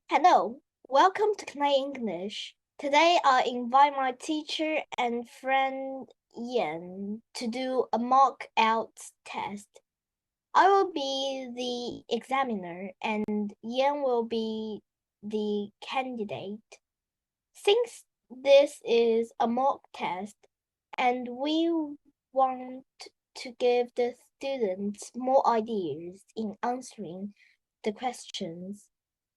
Hello, welcome to ClayEnglish. Today I invite my teacher and friend Ian to do a mock Ielts test. I will be the examiner and Ian will be the candidate. Since this is a mock test and we want to give the students more ideas in answering the questions,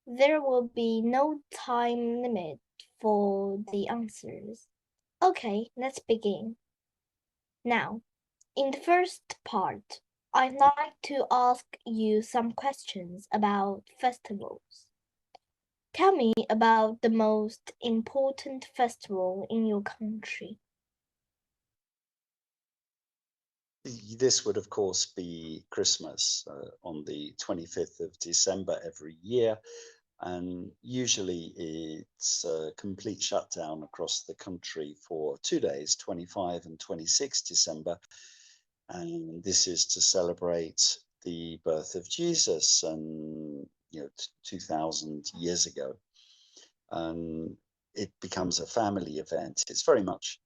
there will be no time limit for the answers. Okay, let's begin. Now, in the first part, I'd like to ask you some questions about festivals. Tell me about the most important festival in your country. This would, of course, be Christmas on the 25th of December every year. And usually it's a complete shutdown across the country for 2 days, 25 and 26 December. And this is to celebrate the birth of Jesus and, 2000 years ago. And it becomes a family event. It's very much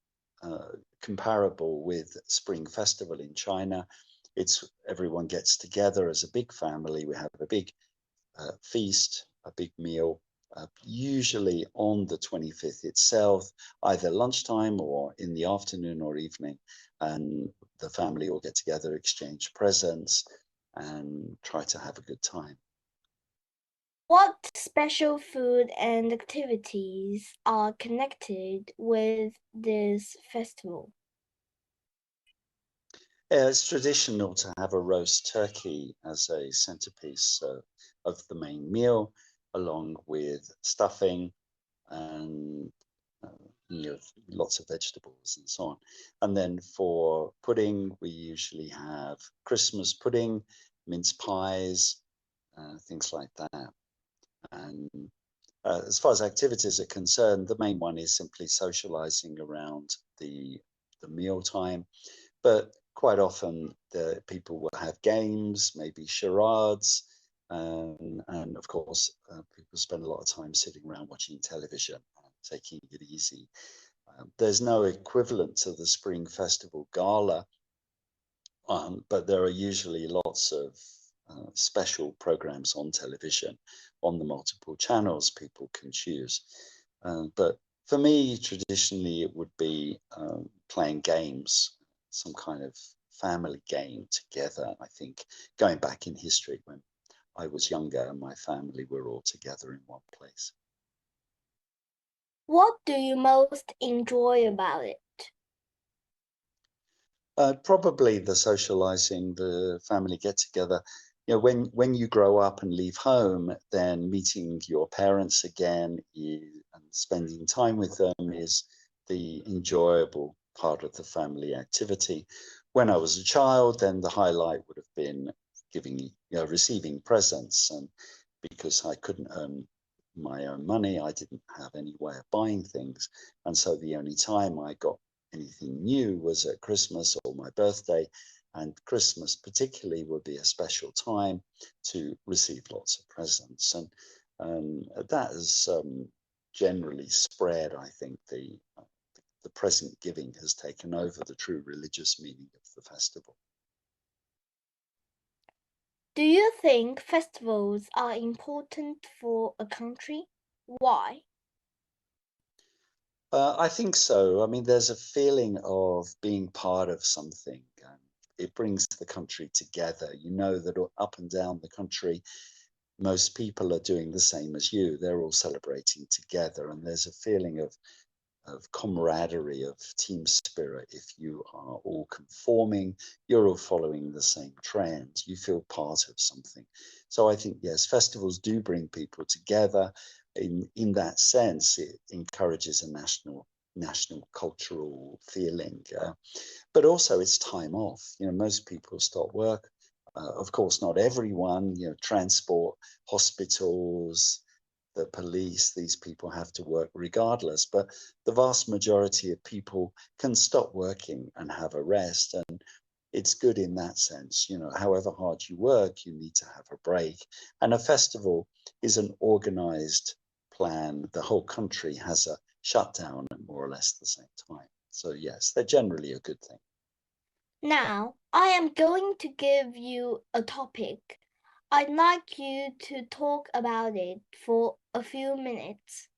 comparable with Spring Festival in China. It's everyone gets together as a big family. We have a big feast, a big meal, usually on the 25th itself, either lunchtime or in the afternoon or evening. And the family will get together, exchange presents, and try to have a good time. What special food and activities are connected with this festival? It's traditional to have a roast turkey as a centerpiece of the main meal, along with stuffing and lots of vegetables and so on. And then for pudding, we usually have Christmas pudding, mince pies, things like that. And as far as activities are concerned, the main one is simply socializing around the meal time. But quite often the people will have games, maybe charades, and of course people spend a lot of time sitting around watching television and taking it easy. There's no equivalent to the Spring Festival Gala, but there are usually lots of special programs on television on the multiple channels people can choose. But for me, traditionally, it would be playing games, some kind of family game together. I think going back in history when I was younger and my family were all together in one place. What do you most enjoy about it? Probably the socializing, the family get together. When you grow up and leave home, then meeting your parents again and spending time with them is the enjoyable part of the family activity. When I was a child, then the highlight would have been receiving presents, and because I couldn't earn my own money, I didn't have any way of buying things, and so the only time I got anything new was at Christmas or my birthday, and Christmas particularly would be a special time to receive lots of presents, and that has generally spread. I think the present giving has taken over the true religious meaning of the festival. Do you think festivals are important for a country? Why? I think so. I mean, there's a feeling of being part of something. It brings the country together. You know that up and down the country, most people are doing the same as you. They're all celebrating together, and there's a feeling of camaraderie, of team spirit. If you are all conforming, you're all following the same trends. You feel part of something. So I think, yes, festivals do bring people together. In that sense, it encourages a national cultural feeling. But also it's time off. Most people stop work. Of course, not everyone, transport, hospitals, the police, these people have to work regardless. But the vast majority of people can stop working and have a rest. And it's good in that sense. You know, however hard you work, you need to have a break. And a festival is an organized plan. The whole country has a shutdown at more or less the same time. So yes, they're generally a good thing. Now, I am going to give you a topic. I'd like you to talk about it for a few minutes.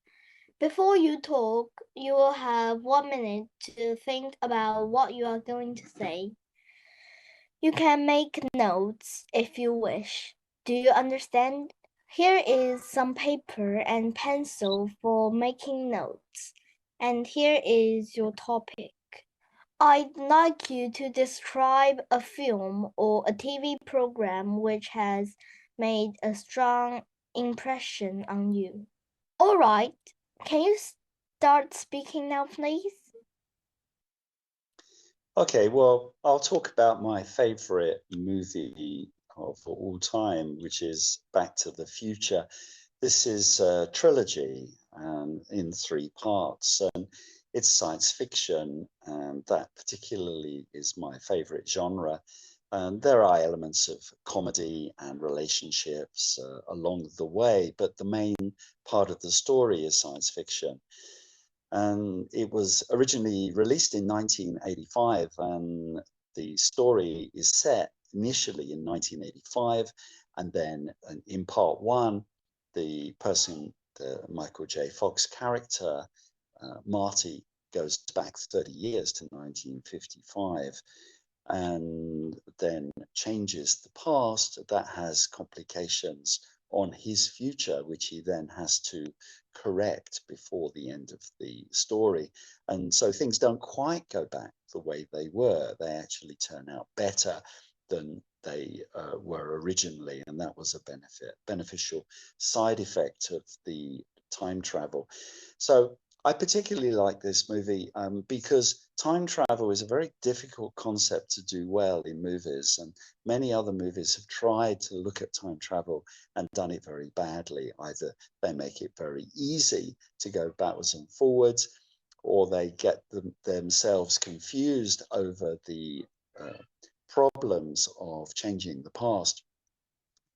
Before you talk, you will have 1 minute to think about what you are going to say. You can make notes if you wish. Do you understand? Here is some paper and pencil for making notes. And here is your topic. I'd like you to describe a film or a TV program which has made a strong impression on you. All right, can you start speaking now, please? Okay, well, I'll talk about my favorite movie of all time, which is Back to the Future. This is a trilogy in 3 parts, and it's science fiction, and that particularly is my favorite genre. And there are elements of comedy and relationships along the way, but the main part of the story is science fiction. And it was originally released in 1985, and the story is set initially in 1985, and then in part one, the person, the Michael J. Fox character, Marty, goes back 30 years to 1955 and then changes the past. That has complications on his future, which he then has to correct before the end of the story. And so things don't quite go back the way they were. They actually turn out better than they were originally. And that was a beneficial side effect of the time travel. So I particularly like this movie because time travel is a very difficult concept to do well in movies, and many other movies have tried to look at time travel and done it very badly. Either they make it very easy to go backwards and forwards, or they get themselves confused over the problems of changing the past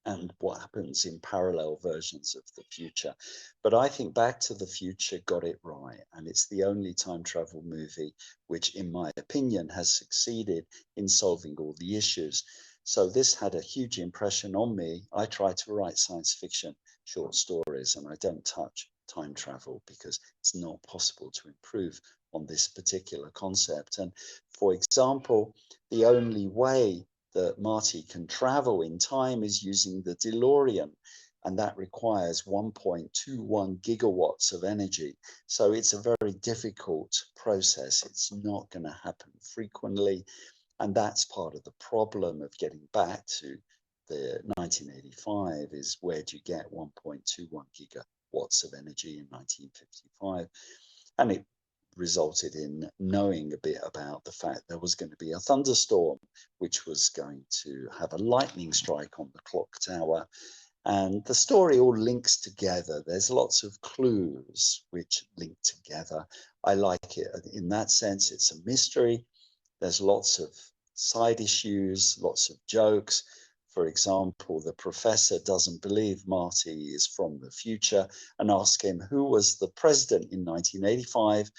and what happens in parallel versions of the future. But I think Back to the Future got it right, and it's the only time travel movie which, in my opinion, has succeeded in solving all the issues. So this had a huge impression on me. I try to write science fiction short stories, and I don't touch time travel because it's not possible to improve on this particular concept. And for example, the only way that Marty can travel in time is using the DeLorean, and that requires 1.21 gigawatts of energy. So it's a very difficult process. It's not going to happen frequently, and that's part of the problem of getting back to the 1985 is where do you get 1.21 gigawatts of energy in 1955? And it resulted in knowing a bit about the fact there was going to be a thunderstorm, which was going to have a lightning strike on the clock tower. And the story all links together. There's lots of clues which link together. I like it in that sense. It's a mystery. There's lots of side issues, lots of jokes. For example, the professor doesn't believe Marty is from the future and asks him who was the president in 1985.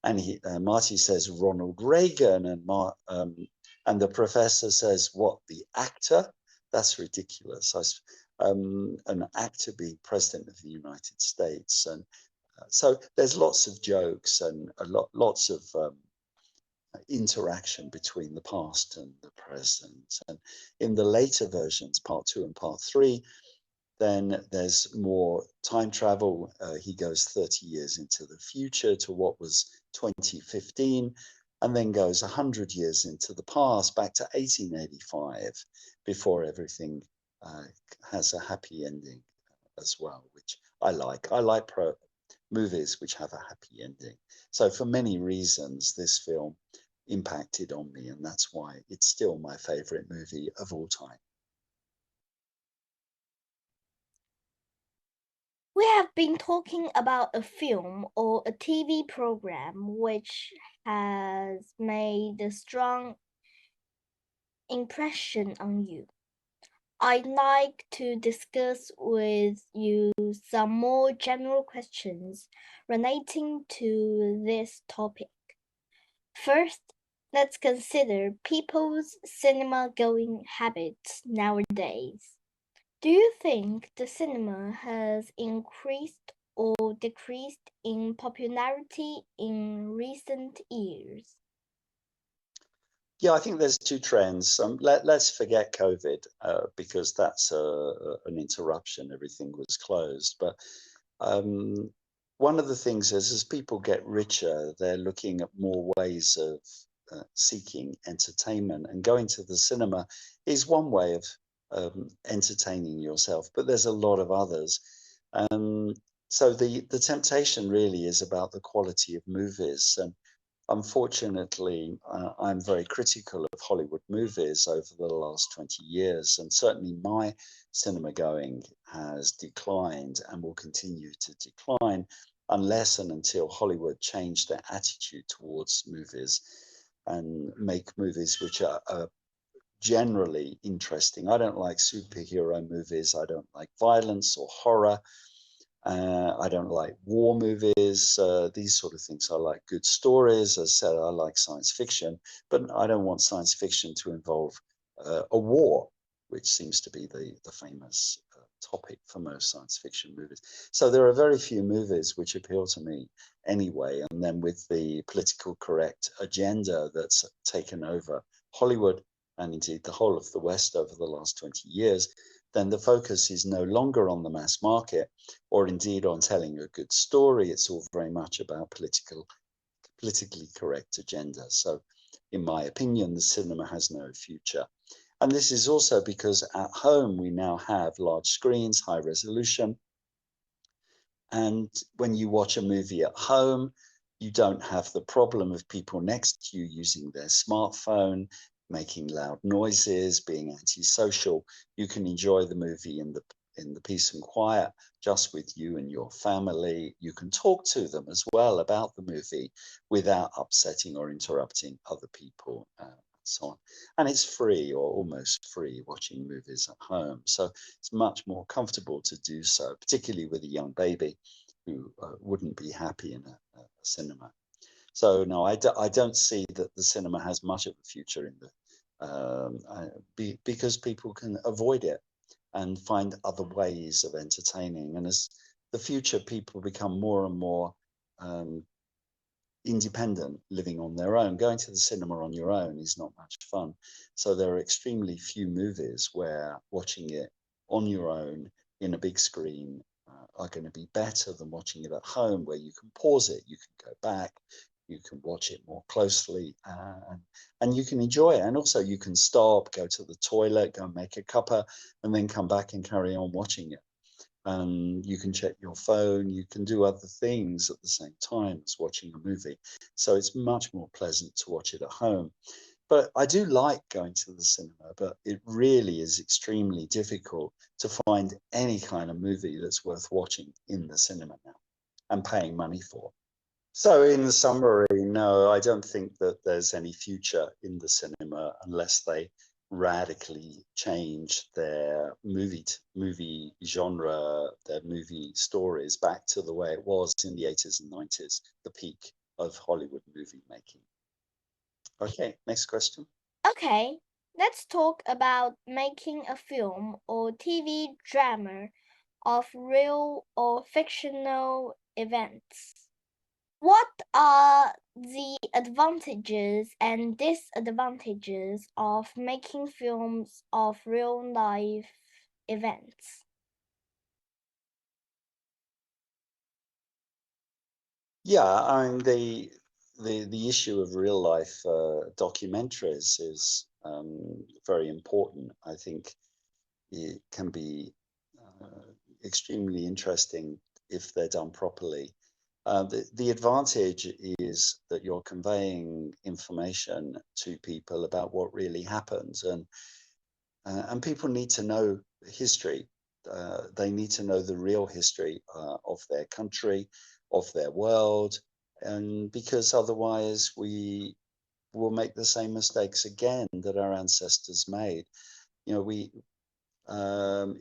And Marty says Ronald Reagan, and the professor says, "What, the actor? That's ridiculous. An actor being president of the United States." And so there's lots of jokes and lots of interaction between the past and the present. And in the later versions, part two and part three, then there's more time travel. He goes 30 years into the future to what was 2015, and then goes 100 years into the past, back to 1885, before everything has a happy ending as well, which I like. I like movies which have a happy ending. So for many reasons, this film impacted on me, and that's why it's still my favorite movie of all time. We have been talking about a film or a TV program which has made a strong impression on you. I'd like to discuss with you some more general questions relating to this topic. First, let's consider people's cinema-going habits nowadays. Do you think the cinema has increased or decreased in popularity in recent years? Yeah, I think there's two trends. Let's forget COVID because that's an interruption. Everything was closed. But one of the things is, as people get richer, they're looking at more ways of seeking entertainment, and going to the cinema is one way of entertaining yourself. But there's a lot of others. Um, so the temptation really is about the quality of movies. And unfortunately, I'm very critical of Hollywood movies over the last 20 years, and certainly my cinema going has declined and will continue to decline unless and until Hollywood change their attitude towards movies and make movies which are generally interesting. I don't like superhero movies. I don't like violence or horror. I don't like war movies, these sort of things. I like good stories. As I said, I like science fiction, but I don't want science fiction to involve a war, which seems to be the famous topic for most science fiction movies. So there are very few movies which appeal to me anyway. And then with the political correct agenda that's taken over Hollywood and indeed the whole of the West over the last 20 years, then the focus is no longer on the mass market or indeed on telling a good story. It's all very much about politically correct agenda. So in my opinion, the cinema has no future. And this is also because at home we now have large screens, high resolution. And when you watch a movie at home, you don't have the problem of people next to you using their smartphone, making loud noises, being antisocial. You can enjoy the movie in the peace and quiet, just with you and your family. You can talk to them as well about the movie without upsetting or interrupting other people, and so on. And it's free or almost free watching movies at home. So it's much more comfortable to do so, particularly with a young baby who wouldn't be happy in a cinema. So no, I don't see that the cinema has much of a future in the because people can avoid it and find other ways of entertaining. And as the future, people become more and more independent, living on their own. Going to the cinema on your own is not much fun. So there are extremely few movies where watching it on your own in a big screen are going to be better than watching it at home, where you can pause it, you can go back, you can watch it more closely, and you can enjoy it. And also you can stop, go to the toilet, go and make a cuppa, and then come back and carry on watching it. You can check your phone, you can do other things at the same time as watching a movie. So it's much more pleasant to watch it at home. But I do like going to the cinema, but it really is extremely difficult to find any kind of movie that's worth watching in the cinema now and paying money for. So in summary, no, I don't think that there's any future in the cinema unless they radically change their movie genre, their movie stories back to the way it was in the 80s and 90s, the peak of Hollywood movie making. Okay, next question. Okay, let's talk about making a film or TV drama of real or fictional events. What are the advantages and disadvantages of making films of real life events? Yeah, I mean the issue of real life documentaries is very important. I think it can be extremely interesting if they're done properly. The advantage is that you're conveying information to people about what really happens, and people need to know history. They need to know the real history of their country, of their world, and because otherwise will make the same mistakes again that our ancestors made. You know,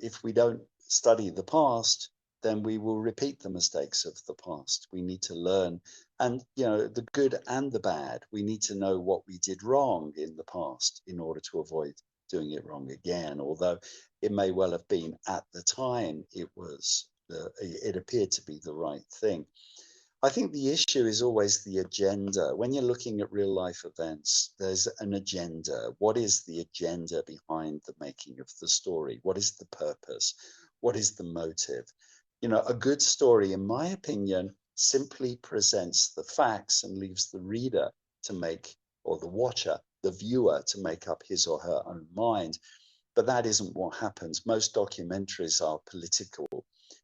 if we don't study the past, then we will repeat the mistakes of the past. We need to learn, and the good and the bad. We need to know what we did wrong in the past in order to avoid doing it wrong again. Although it may well have been at the time it appeared to be the right thing. I think the issue is always the agenda. When you're looking at real life events, there's an agenda. What is the agenda behind the making of the story? What is the purpose? What is the motive? A good story, in my opinion, simply presents the facts and leaves the reader to make, or the watcher, the viewer, to make up his or her own mind. But that isn't what happens. Most documentaries are political.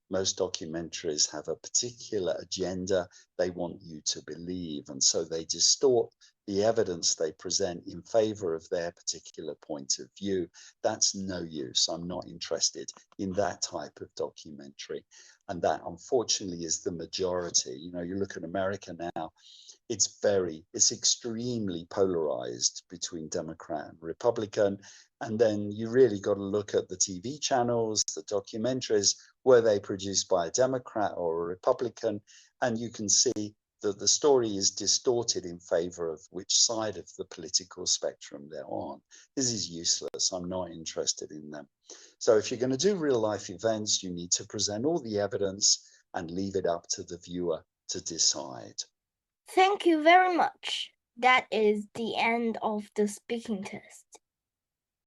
Most documentaries have a particular agenda they want you to believe, and so they distort the evidence they present in favor of their particular point of view. That's no use. I'm not interested in that type of documentary. And that, unfortunately, is the majority. You look at America now, it's extremely polarized between Democrat and Republican. And then you really got to look at the TV channels, the documentaries, were they produced by a Democrat or a Republican? And you can see that the story is distorted in favor of which side of the political spectrum they're on. This is useless. I'm not interested in them. So if you're going to do real life events, you need to present all the evidence and leave it up to the viewer to decide. Thank you very much. That is the end of the speaking test.